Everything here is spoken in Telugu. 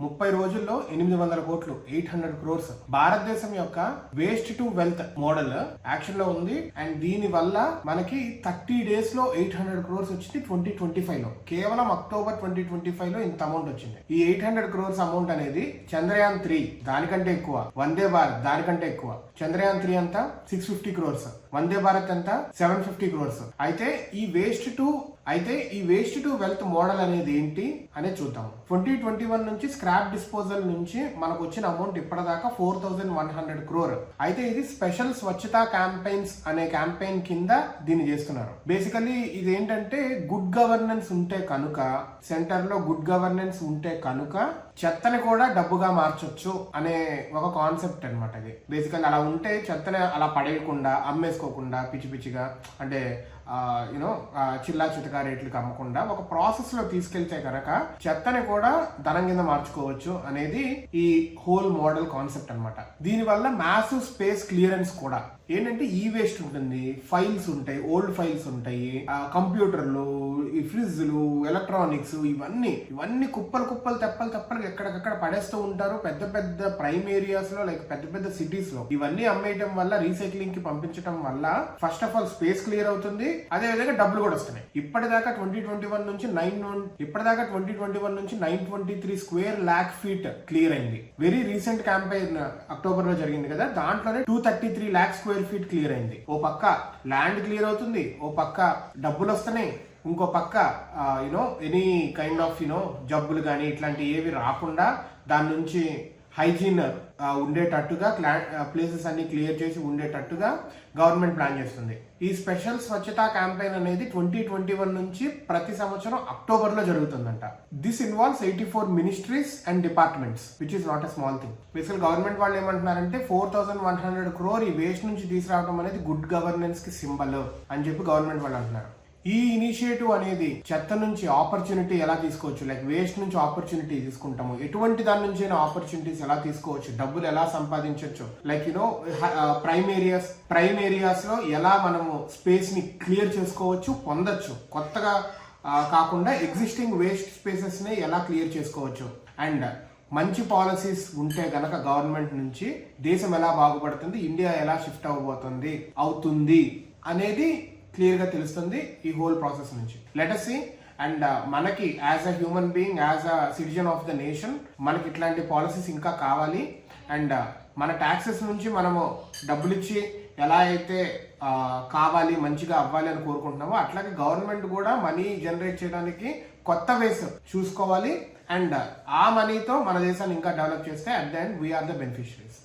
30 రోజుల్లో 800 కోట్లు 800 క్రోర్స్ భారతదేశం యొక్క waste to wealth model action లో ఉంది. అండ్ దీని వల్ల మనకి 30 డేస్ లో 800 క్రోర్స్ వచ్చింది 2025 లో. కేవలం అక్టోబర్ 2025 లో ఇంత అమౌంట్ వచ్చింది. ఈ 800 క్రోర్స్ అమౌంట్ అనేది చంద్రయాన్ 3 దానికంటే ఎక్కువ, వందే భారత్ దానికంటే ఎక్కువ. చంద్రయాన్ 3 అంతా 650 క్రోర్స్, వందే భారత్ అంతా 750 క్రోర్స్. అయితే ఈ వేస్ట్ టు వెల్త్ మోడల్ అనేది ఏంటి అనేది చూద్దాం. 2021 నుంచి స్క్రాప్ డిస్పోజల్ నుంచి మనకు వచ్చిన అమౌంట్ ఇప్పటిదాకా 4100 క్రోర్. అయితే ఇది స్పెషల్ స్వచ్ఛతా క్యాంపెయిన్స్ అనే క్యాంపెయిన్ కింద దీన్ని చేస్తున్నారు. బేసికలీ ఇది ఏంటంటే గుడ్ గవర్నెన్స్ ఉంటే కనుక, సెంటర్ లో గుడ్ గవర్నెన్స్ ఉంటే కనుక చెత్తని కూడా డబ్బుగా మార్చొచ్చు అనే ఒక కాన్సెప్ట్ అనమాట. ఇది బేసికల్ అలా ఉంటే చెత్తని అలా పడేయకుండా, అమ్మేసుకోకుండా, పిచ్చి పిచ్చిగా అంటే చిల్లా చితకా రేట్లకు అమ్మకుండా ఒక ప్రాసెస్ లో తీసుకెళ్తే కనుక చెత్తని కూడా ధనం కింద మార్చుకోవచ్చు అనేది ఈ హోల్ మోడల్ కాన్సెప్ట్ అనమాట. దీనివల్ల మ్యాసివ్ స్పేస్ క్లియరెన్స్ కూడా ఏంటంటే ఈ వేస్ట్ ఉంటుంది, ఫైల్స్ ఉంటాయి, ఓల్డ్ ఫైల్స్ ఉంటాయి, కంప్యూటర్లు, ఈ ఫ్రిడ్జ్లు, ఎలక్ట్రానిక్స్, ఇవన్నీ కుప్పలు తెప్పలు ఎక్కడికక్కడ పడేస్తూ ఉంటారు పెద్ద పెద్ద ప్రైమ్ ఏరియాస్ లో, లైక్ పెద్ద పెద్ద సిటీస్ లో. ఇవన్నీ అమ్మేయటం వల్ల, రీసైక్లింగ్ కి పంపించడం వల్ల first of all space clear అవుతుంది, అదే విధంగా డబ్బులు కూడా వస్తున్నాయి. ఇప్పటిదాకా 2021 నుంచి 923 స్క్వేర్ ల్యాక్ ఫీట్ క్లియర్ అయింది. వెరీ రీసెంట్ క్యాంపెయిన్ అక్టోబర్ లో జరిగింది కదా, దాంట్లోనే 233 ల్యాక్ స్క్వేర్ ఫీట్ క్లియర్ అయింది. ఓ పక్క ల్యాండ్ క్లియర్ అవుతుంది, ఓ పక్క డబ్బులు వస్తున్నాయి, ఇంకో పక్క ఎనీ కైండ్ ఆఫ్ జబ్బులు కానీ ఇట్లాంటి ఏవి రాకుండా దాని నుంచి హైజీన్ ఉండేటట్టుగా ప్లేసెస్ అన్ని క్లియర్ చేసి ఉండేటట్టుగా గవర్నమెంట్ ప్లాన్ చేస్తుంది. ఈ స్పెషల్ స్వచ్ఛతా క్యాంపెయిన్ అనేది 2021 నుంచి ప్రతి సంవత్సరం అక్టోబర్ లో జరుగుతుందంట. This involves 84 ministries and departments, which is not a small thing. బేసికల్ గవర్నమెంట్ వాళ్ళు ఏమంటున్నారంటే 4100 క్రోర్ ఈ వేస్ట్ నుంచి తీసుకురావడం అనేది గుడ్ గవర్నెన్స్ కి సింబల్ అని చెప్పి గవర్నమెంట్ వాళ్ళు అంటున్నారు. ఈ ఇనిషియేటివ్ అనేది చెత్త నుంచి ఆపర్చునిటీ ఎలా తీసుకోవచ్చు, లైక్ వేస్ట్ నుంచి ఆపర్చునిటీ తీసుకుంటాము, ఎటువంటి దాని నుంచి ఆపర్చునిటీస్ ఎలా తీసుకోవచ్చు, డబ్బులు ఎలా సంపాదించవచ్చు, లైక్ ప్రైమ్ ఏరియాస్ లో ఎలా మనము స్పేస్ ని క్లియర్ చేసుకోవచ్చు, పొందొచ్చు, కొత్తగా కాకుండా ఎగ్జిస్టింగ్ వేస్ట్ స్పేసెస్ ని ఎలా క్లియర్ చేసుకోవచ్చు, అండ్ మంచి పాలసీస్ ఉంటే గనక గవర్నమెంట్ నుంచి దేశం ఎలా బాగుపడుతుంది, ఇండియా ఎలా షిఫ్ట్ అవుతుంది అనేది క్లియర్ గా తెలుస్తుంది ఈ హోల్ ప్రాసెస్ నుంచి. Let us see. అండ్ మనకి as a human being, as a citizen of the nation, మనకి ఇట్లాంటి పాలసీస్ ఇంకా కావాలి. అండ్ మన ట్యాక్సెస్ నుంచి మనము డబ్బులు ఇచ్చి ఎలా అయితే కావాలి, మంచిగా అవ్వాలి అని కోరుకుంటున్నామో, అట్లాగే గవర్నమెంట్ కూడా మనీ జనరేట్ చేయడానికి కొత్త వేస్ చూసుకోవాలి. అండ్ ఆ మనీతో మన దేశాన్ని ఇంకా డెవలప్ చేస్తే at the end we are the beneficiaries.